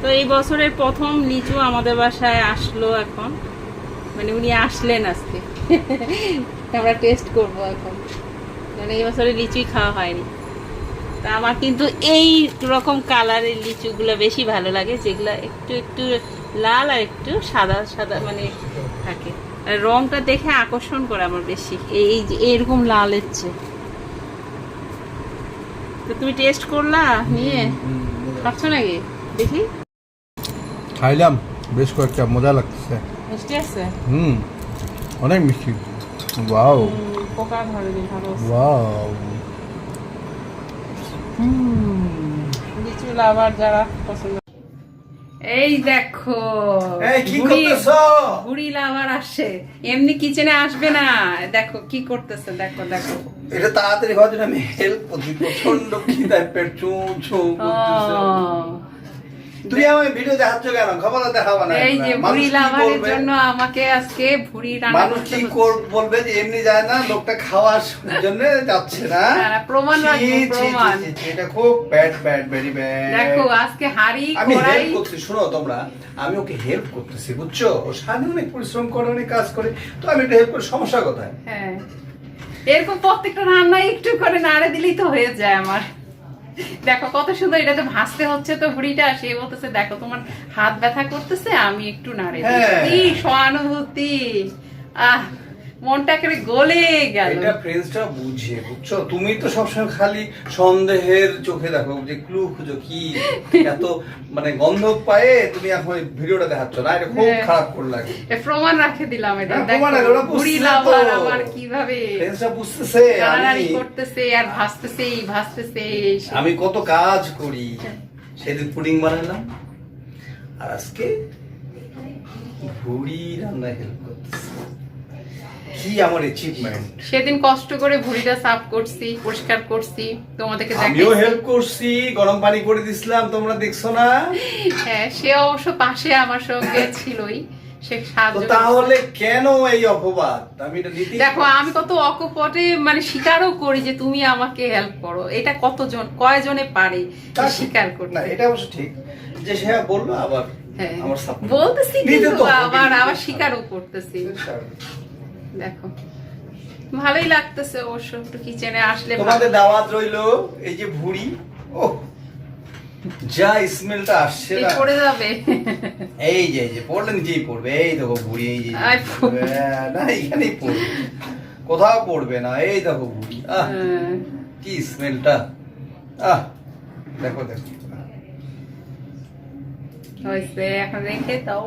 তো এই বছরের প্রথম লিচু আমাদের বাসায় আসলো এখন, মানে উনি আসলেন আজকে। আমরা টেস্ট করব এখন, মানে এই বছরে লিচুই খাওয়া হয়নি। তা আমার কিন্তু এই রকম কালারের লিচুগুলো বেশি ভালো লাগে, যেগুলো একটু একটু লাল আর একটু সাদা সাদা মানে থাকে, আর রংটা দেখে আকর্ষণ করে আমার বেশি এই যে এরকম লালের চেয়ে। তো তুমি টেস্ট করলা নিয়ে খাচ্ছ নাকি দেখি? খাইলাম, বেশ কয়েকটা, মজা লাগতেছে। মিষ্টি আছে? অনেক মিষ্টি। ওয়াও পোকা ধরেনি, ভালো আছে। ওয়াও লিচু লাভার যারা পছন্দ। এই দেখো কি করতেছো? বুড়ি লাভার আসে, এমনি কিচেনে আসবে না। দেখো কি করতেছে, দেখো দেখো। এটা তাড়াতাড়ি হওয়ার জন্য আমি হেল্প করছি, প্রচন্ড খিদায় পেট চু চু করতেছে। তুই আমাকে ভিডিও দেখাচ্ছ কেন? খবর দেখাবো না? এই যে ভুড়ি লাভারের জন্য আমাকে আজকে ভুড়ি রান্না মানুষ কি বলবে যে এমনি যায় না, লোকটা খাওয়ার জন্য যাচ্ছে না। প্রমাণ রাখবো, প্রমাণ। এটা খুব ব্যাড ব্যাড ভেরি ব্যাড। দেখো আজকে হাড়ি আমি কড়াই হেল্প করছি, শোনো তোমরা, আমি ওকে হেল্প করতেছি, বুঝছো? ও সারাদিন অনেক পরিশ্রম করে, অনেক কাজ করে, তো আমি একটু হেল্প করি, সমস্যা কোথায়? হ্যাঁ, এরকম প্রত্যেকটা রান্না একটু করে নাড়ে দিলেই তো হয়ে যায় আমার। দেখো কত সুন্দর, এটা তো ভাজতে হচ্ছে তো ভুড়িটা, সে বলতেছে দেখো তোমার হাত ব্যথা করতেছে, আমি একটু নাড়ে দিই। কি সহানুভূতি, আহ মনটা করে গলে গেল। এটা ফ্রেন্ডসটা বুঝে, বুঝছো? তুমি তো সবসময় খালি সন্দেহের চোখে দেখো, যে ক্লু খুঁজো, কি এত মানে গন্ধ পায়ে তুমি এখন ভিডিওটা দেখাচ্ছ না, এটা খুব খারাপ করে লাগে। প্রমাণ রাখে দিলাম, এটা প্রমাণ আছে, ওরা ভুড়ি বুঝছে লাভার তো। আমার কিভাবে ফ্রেন্ডসটা বুঝতেছে নাড়ানাড়ি করতেছে আর ভাজতেছে। আমি কত কাজ করি। সেদিন পুডিং বানালাম, আর আজকে ভুড়ি রান্না হেল্প করতেছি। কি আমার অ্যাচিভমেন্ট! সেদিন কষ্ট করে ভুড়িটা সাফ করছি, পরিষ্কার করছি, তোমাদেরকে দেখাইছি। আমিও হেল্প করছি, গরম পানি করে দিছিলাম, তোমরা দেখছো না? হ্যাঁ, সে অবশ্য পাশে আমার সঙ্গে ছিলই, সে সাহায্য। তাহলে কেন এই অপবাদ? আমি এটা নিতে দেখো আমি কত অকপটে মানে স্বীকারও করি যে তুমি আমাকে হেল্প করো, এটা কতজন কয়জনে পারে স্বীকার করতে? না, এটা অবশ্য ঠিক যে সে বললো, আবার আমার সাপোর্ট বলতেছি, কিন্তু আবার স্বীকারও করতেছি। দেখো ভালোই লাগতেছে অবশ্য, একটু কিচেনে আসলে তোমাদের দাওয়াত রইলো। এই যে ভুড়ি, ও যা স্মেলটা আসছে না, পড়ে যাবে। এই যে পড়লে নিচেই পড়বে। এই দেখো ভুড়ি, এই যে না, এইখানেই পড়বে, কোথাও পড়বে না। এই দেখো ভুড়ি, আহ কি স্মেলটা, আহ দেখো দেখো। হয়েছে, এখন রেখে দাও।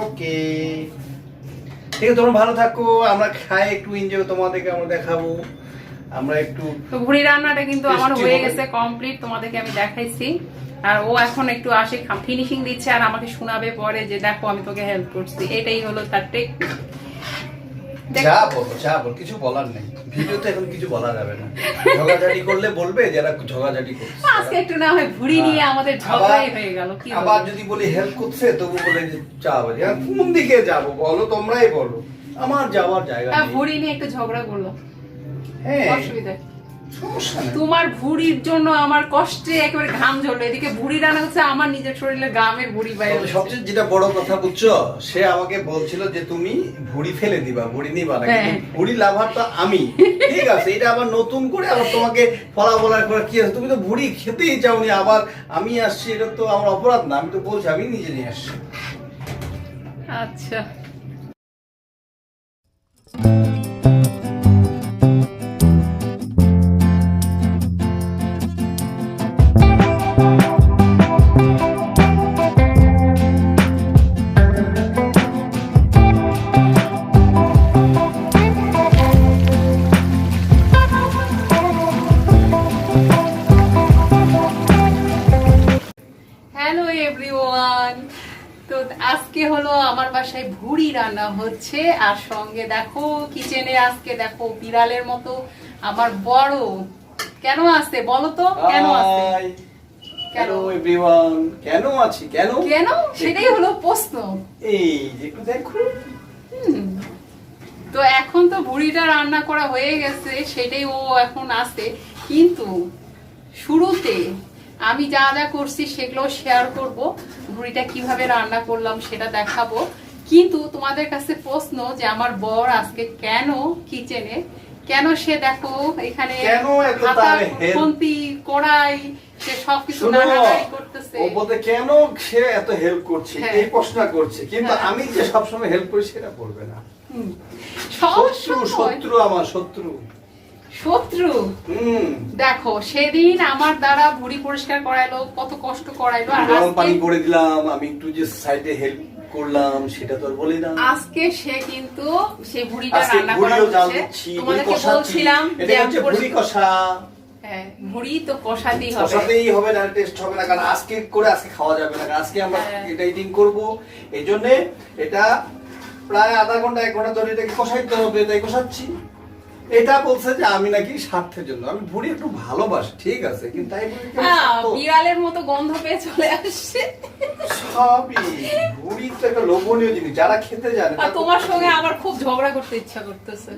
ওকে, ঠিক আছে, তোমরা ভালো থাকো, আমরা খাই একটু এনজয়, তোমাদেরকে আমরা দেখাবো। আমরা একটু তো ভুড়ি রান্নাটা কিন্তু আমার হয়ে গেছে কমপ্লিট, তোমাদেরকে আমি দেখাইছি। আর ও এখন একটু আসে ফিনিশিং দিচ্ছে, আর আমাকে শোনাবে পরে যে দেখো আমি তোকে হেল্প করছি। এটাই হলো তার টেকনিক। যা বলো, কিছু বলার নেই, ভিডিওতে এখন কিছু বলা যাবে না। ঝগড়াঝাটি করলে বলবে যারা ঝগড়াঝাটি করছে। আজকে একটু না হয় ভুড়ি নিয়ে আমাদের ঝগড়াই হয়ে গেল। কি আবার যদি বলি হেল্প করছে, তবু বলে যে যাবো, কোন দিকে যাবো বলো, তোমরাই বলো, আমার যাওয়ার জায়গা নেই। ভুড়ি নিয়ে একটু ঝগড়া করলো, হ্যাঁ অসুবিধা সমস্যা নেই। তোমার ভুড়ির জন্য আমার কষ্টে একেবারে ঘাম ঝরলো, এদিকে ভুড়ি রান্না হচ্ছে, আমার নিজের শরীরে গামের ভুড়ি বাইরে। সবচেয়ে যেটা বড় কথা বুঝছো, সে আমাকে বলছিল যে তুমি ভুড়ি ফেলে দিবা, ভুড়ি নিবা না, কিন্তু ভুড়ি লাভার তো আমি। ঠিক আছে, এটা আবার নতুন করে আবার তোমাকে বলার করে কি আছে? তুমি তো ভুড়ি খেতেই চাওনি, আবার আমি আসছি, এটা তো আমার অপরাধ না? আমি তো বলছি আমি নিজে নিয়ে আসছি। আচ্ছা, হ্যালো এভরিওয়ান। তো আজকে হলো আমার বাসায় ভুড়ি রান্না হচ্ছে, আর সঙ্গে দেখো কিচেনে আজকে দেখো বিড়ালের মতো আমার বড় কেন আছে বলো তো? কেন আছে? হ্যালো এভরিওয়ান, কেন আছি? কেন সেটাই হলো প্রশ্ন। এই যে একটু দেখো। তো এখন তো ভুড়িটা রান্না করা হয়ে গেছে, সেটাই ও এখন আছে, কিন্তু শুরুতে আমি যা যা করছি সেগুলো শেয়ার করব। ভুড়িটা কিভাবে রান্না করলাম সেটা দেখাবো। কিন্তু তোমাদের কাছে প্রশ্ন যে আমার বর আজকে কেন কিচেনে, কেন সে দেখো এখানে কেন এত হাতা তার help? খুন্তি কড়াই সে সবকিছু শোনো, নাড়ানাড়ি করতেছে। ও বলতে কেন সে এত হেল্প করছে হ্যাঁ। এই প্রশ্ন করছে, কিন্তু হ্যাঁ। আমি যে সবসময় হেল্প করি সেটা করবে না। শত্রু শত্রু আমার শত্রু। শত্রু দেখো সেদিন আমার দ্বারা ভুড়ি পরিষ্কার করাইলো, কত কষ্ট করাইলো, আর গরম পানি আজকে- করে দিলাম, আমি একটু যে সাইডে হেল্প করলাম সেটা তো আর বলি না। আজকে সে কিন্তু সেই ভুড়িটা আজকে রান্না করা ভুড়িও জাল হচ্ছে। দিচ্ছি, ভুড়ি তোমাদেরকে কষাচ্ছি। বলছিলাম এটা যে হচ্ছে ভুড়ি কষা। হ্যাঁ, ভুড়ি তো কষাতেই হবে। কষাতেই হবে, না টেস্ট হবে না, কারণ আজকে করে আজকে খাওয়া যাবে না, কারণ আজকে আমরা হ্যাঁ। এটা ইটিং করব। এই জন্য এটা প্রায় আধা ঘন্টা 1 ঘন্টা ধরে এটাকে কষাইতে হবে, তাই কষাচ্ছি। এটা বলছে যে আমি নাকি স্বার্থের জন্য, আমি ভুড়ি একটু ভালোবাসি, ঠিক আছে, কিন্তু তাই বলে কি আমি স্বার্থ? বিড়ালের মতো গন্ধ পেয়ে চলে আসছে। সবই ভুড়ি তো একটা লোভনীয় জিনিস, যারা খেতে জানে আর তোমার সঙ্গে আমার খুব ঝগড়া করতে ইচ্ছা করতেছে,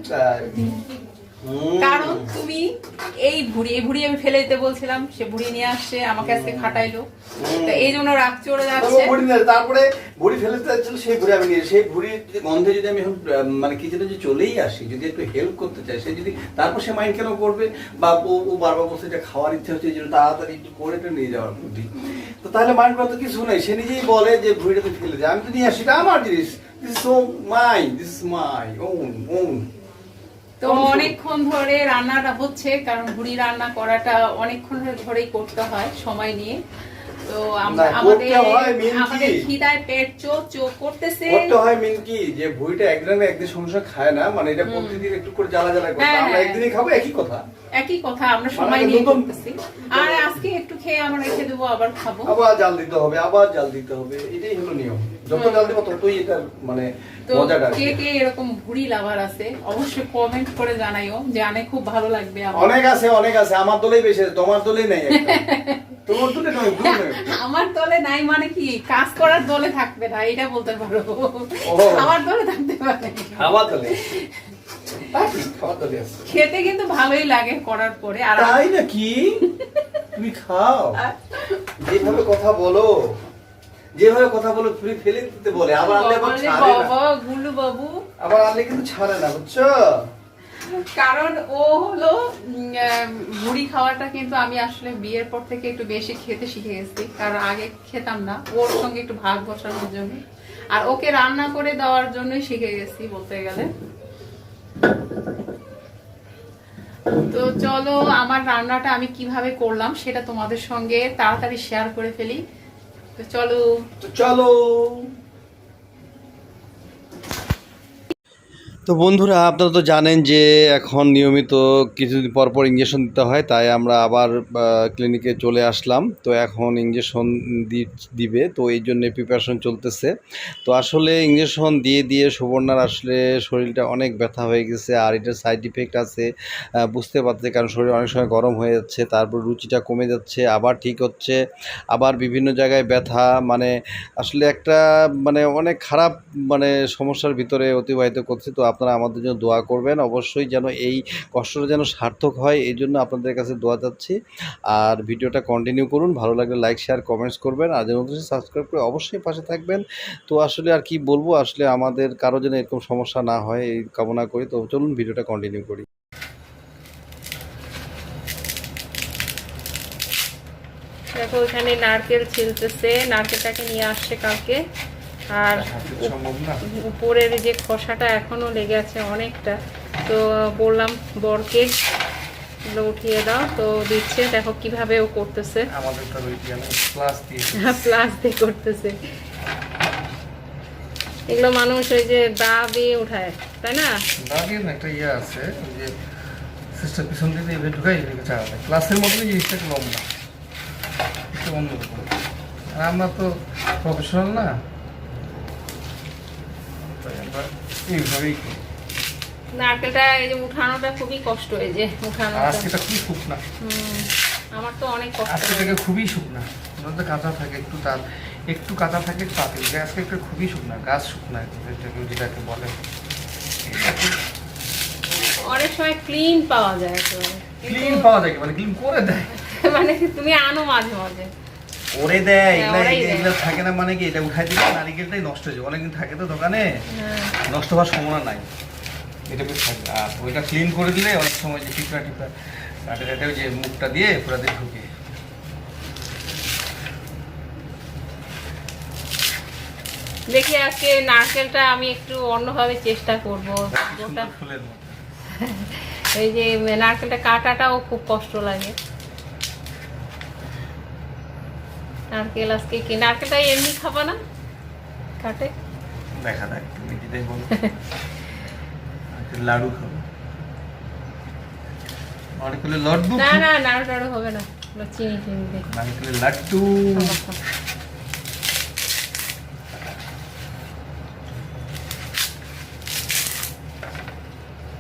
কারণ তুমি এই ভুড়ি আমি ফেলে দিতে বলছিলাম, সে ভুড়ি নিয়ে আসছে আমাকে আজকে খাটাইলো, তো এই জন্য রাগ চড়ে যাচ্ছে। তারপরে ভুড়ি ফেলে দিতে যাচ্ছিল, সেই ভুড়ি আমি নিয়ে, সেই ভুড়ির গন্ধে যদি আমি এখন মানে কিচেনে যে চলেই আসি, যদি একটু হেল্প করতে চাই, সে যদি তারপর সে মাইন্ড কেন করবে, বা ও বারবার বলছে যে খাওয়ার ইচ্ছা হচ্ছে, এই জন্য তাড়াতাড়ি একটু করে এটা নিয়ে যাওয়ার বুদ্ধি, তো তাহলে মাইন্ড করা তো কিছু নাই, সে নিজেই বলে যে ভুড়িটা তুই ফেলে দে, আমি তো নিয়ে আসি, এটা আমার জিনিস, দিস ইজ মাই ওন। তো অনেকক্ষণ ধরে রান্নাটা হচ্ছে, কারণ ভুড়ি রান্না করাটা অনেকক্ষণ ধরেই করতে হয় সময় নিয়ে। তো আমাদের খিদায় পেট চোখ করতেছে। করতে হয় মিন কি, যে ভুড়িটা একদিন সমস্যা খায় না, মানে এটা প্রতিদিন একটু করে জ্বালা করতে, আমরা একদিনই খাবো, একই কথা আমরা সময় নিয়ে করতেছি। আর আজকে একটু খেয়ে আমরা রেখে দেবো, আবার খাবো, আবার জাল দিতে হবে, এটাই হলো নিয়ম, যত জাল দেবো ততই এটা মানে তো মজাটা। কে এরকম ভুড়ি লাভার আছে অবশ্যই কমেন্ট করে জানাইও, জানে খুব ভালো লাগবে। অনেক আছে, আমার দলেই বেশি আছে, তোমার দলেই নাই একটা। তোমার দলে নয়, আমার দলে নাই মানে কি, কাজ করার দলে থাকবে না, এটা বলতে পারো। আমার দলে থাকতে পারে, আমার দলে আছে। খেতে কিন্তু ভালোই লাগে করার পরে। আর তাই নাকি? তুমি খাও, যেভাবে কথা বলো তুমি ফেলে দিতে বলে, আবার আনলে আবার ছাড়ে না। বাবা গুলু বাবু, আবার আনলে কিন্তু ছাড়ে না, বুঝছো? কারণ ও হলো মুড়ি খাওয়াটা কিন্তু আমি আসলে বিয়ের পর থেকে একটু বেশি খেতে শিখে গেছি, কারণ আগে খেতাম না, ওর সঙ্গে একটু ভাগ বসানোর জন্য আর ওকে রান্না করে দেওয়ার জন্যই শিখে গেছি বলতে গেলে। তো চলো আমার রান্নাটা আমি কিভাবে করলাম সেটা তোমাদের সঙ্গে তাড়াতাড়ি শেয়ার করে ফেলি। তো চলো। তো বন্ধুরা, আপনারা তো জানেন যে এখন নিয়মিত কিছুদিন পর ইঞ্জেকশন দিতে হয়, তাই আমরা আবার ক্লিনিকে চলে আসলাম। তো এখন ইঞ্জেকশন দিবে, তো এই জন্য প্রিপারেশন চলতেছে। তো আসলে ইঞ্জেকশন দিয়ে সুবর্ণার আসলে শরীরটা অনেক ব্যথা হয়ে গেছে, আর এটার সাইড ইফেক্ট আছে বুঝতে পারছে, কারণ শরীর অনেক সময় গরম হয়ে যাচ্ছে, তারপর রুচিটা কমে যাচ্ছে, আবার ঠিক হচ্ছে, আবার বিভিন্ন জায়গায় ব্যথা, মানে আসলে একটা মানে অনেক খারাপ মানে সমস্যার ভিতরে অতিবাহিত করছে। তো আপনারা আমাদের জন্য দোয়া করবেন অবশ্যই, যেন এই কষ্টটা যেন সার্থক হয়, এই জন্য আপনাদের কাছে দোয়া চাচ্ছি। আর ভিডিওটা কন্টিনিউ করুন, ভালো লাগলে লাইক শেয়ার কমেন্টস করবেন, আর যেন সাবস্ক্রাইব করে অবশ্যই পাশে থাকবেন। তো আসলে আর কি বলবো, আসলে আমাদের কারো যেন এরকম সমস্যা না হয় এই কামনা করি। তো চলুন ভিডিওটা কন্টিনিউ করি। দেখো এখানে নারকেল ছিলতেছে, নারকেলটাকে নিয়ে আসছে কালকে, আর উপরের যে খোসাটা এখনো লেগে আছে অনেকটা, তো বললাম বরকে উঠিয়ে দাও, তো দিচ্ছে। দেখো কিভাবে ও করতেছে, প্লাস দিয়ে করতেছে। এগুলো মানুষ ওই যে দা দিয়ে উঠায়, তাই না? দা দিয়ে না, একটা ইয়ে আছে যে সিস্টেম পিছন দিয়ে এভাবে ঢুকাই চালাতে, ক্লাসের মধ্যে জিনিসটা একটু লম্বা, একটু অন্যরকম। আর আমরা তো প্রফেশনাল না, তাই আমরা এইভাবেই করি। নারকেলটা এই যে উঠানোটা খুবই কষ্ট, এই যে উঠানো। আজকেটা খুবই শুকনা, আমার তো অনেক কষ্ট। আজকে থেকে খুবই শুকনা, ওনাদের কাঁচা থাকে একটু, তার একটু কাঁচা থাকে একটু পাতিল, আজকে একটু খুবই শুকনা, গাছ শুকনা যেটাকে বলে। অনেক সময় ক্লিন পাওয়া যায়, ক্লিন পাওয়া যায়, মানে ক্লিন করে দেয়, মানে তুমি আনো মাঝে মাঝে। ওরে দেয়, হ্যাঁ, ওরাই দেয়। এগুলো থাকে না মানে কি, এটা উঠাই দিলে নারিকেলটাই নষ্ট হয়ে যায়। অনেকদিন থাকে তো দোকানে, হ্যাঁ। নষ্ট হওয়ার সম্ভাবনা নাই। এটা বেশ থাকে। আর ওইটা ক্লিন করে দিলে অনেক সময় যে টিপা কাটে কাটে ওই যে মুখটা দিয়ে পুরা দিয়ে ঢুকে। দেখি আজকে নারকেলটা আমি একটু অন্যভাবে চেষ্টা করব। গোটা ফুলের মতো। এই যে নারকেলটা কাটাটাও খুব কষ্ট লাগে। নারকেল আজকে কি নারকেলটা এমনি খাবা না কাটে? দেখা যাক, তুমি যেটাই বলো। একটা লাডু খাবো, নারকেলের লাড্ডু। না না নাড়ু টাড়ু হবে না, ওগুলো চিনি চিনি দিয়ে নারকেলের লাড্ডু।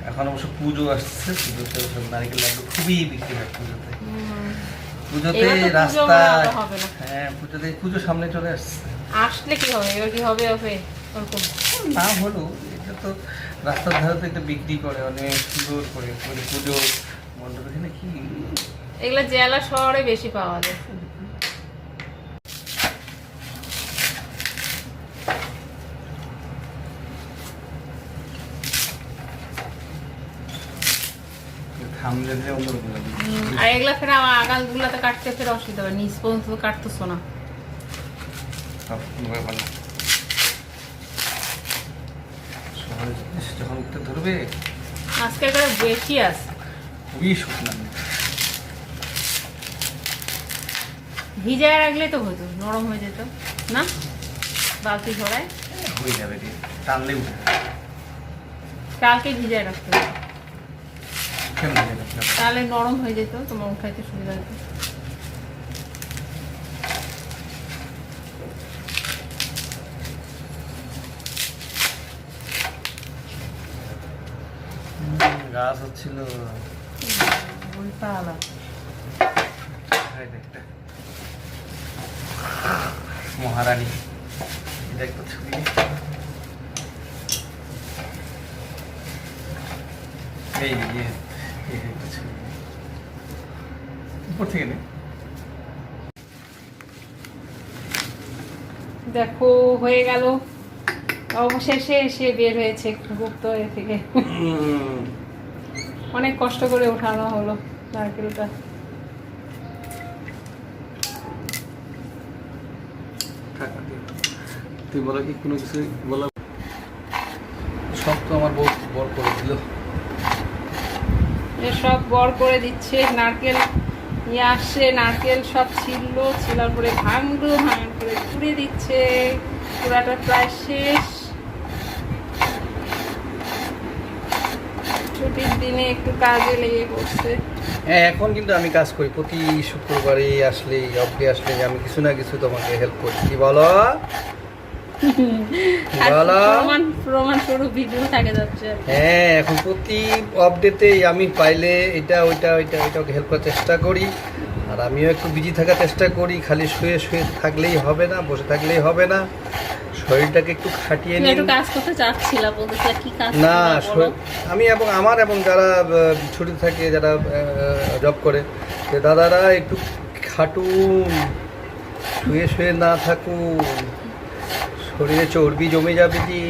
এখন অবশ্য পুজো আসছে, পুজোতে সব নারকেল লাড্ডু খুবই বিক্রি হয় পুজোতে। পুজোতে এবার তো পুজো রাস্তায়, মনে হয় হবে না। হ্যাঁ পুজোতে, পুজো সামনে চলে আসছে। আসলে কি হবে, এবার কি হবে হবে ওরকম। না হলো এটা তো রাস্তার ধারে তো এটা বিক্রি করে অনেক সুন্দর করে, মানে পুজো মণ্ডপে নাকি। এগুলো জেলা শহরে বেশি পাওয়া যায়। থামলে দিলে অন্যরকম লাগে। আর এগুলা ফের আমার আগালগুলাতে কাটতে ফের অসুবিধা হবে, নিচ পর্যন্ত তো কাটতেছো না। সব কোনো ব্যাপার না। শহরে জিনিস যখন উঠতে ধরবে আজকে করে বেশি আছে, খুবই শুকনা। ভিজায় রাখলে তো হতো, নরম হয়ে যেত না বালতি ছড়ায়। হয়ে যাবে রে, টানলে উঠে কালকে ভিজায় রাখতে হবে, কেমন হয়ে যাবে? তাহলে নরম হয়ে যেত, তোমার উঠাইতে সুবিধা হতো। গাছ হচ্ছিল উল্টা আলাদা। একটা মহারানী, এটা একটা ছবি। এই যে এই একটা ছবি উপর থেকে নে। দেখো হয়ে গেল, অবশেষে এসে বের হয়েছে গুপ্ত এ থেকে। অনেক কষ্ট করে উঠানো হলো নারকেলটা। তুই বলো কি কোনো কিছু বলা? সব তো আমার বউ বর করে দিল। সব বর করে দিচ্ছে, নারকেল নিয়ে আসছে, নারকেল সব ছিলার পরে ভাঙলো, ভাঙার করে পুড়ে দিচ্ছে। পুরাটা প্রায় শেষ। ছুটির দিনে একটু কাজে লেগে পড়ছে। হ্যাঁ, এখন কিন্তু আমি কাজ করি প্রতি শুক্রবারে আসলেই, অফডে আসলেই আমি কিছু না কিছু তোমাকে হেল্প করি। কি বলো? আর বলো। প্রমাণ স্বরূপ ভিডিও থাকে যাচ্ছে। হ্যাঁ, এখন প্রতি আপডেটেই আমি পাইলে এটা ওইটা ওইটাকে হেল্প করার চেষ্টা করি। আর আমিও একটু বিজি থাকার চেষ্টা করি। খালি শুয়ে শুয়ে থাকলেই হবে না, বসে থাকলেই হবে না, শরীরটাকে একটু খাটিয়ে তুমি নিন। একটু কাজ করতে চাচ্ছিলা, বলতেছিলা কি কাজ না, করবা বলো? আমি এবং আমার এবং যারা ছুটি থাকে, যারা জব করে, সে দাদারা একটু খাটুন, শুয়ে শুয়ে না থাকুন, শরীরে চর্বি জমে যাবে জি।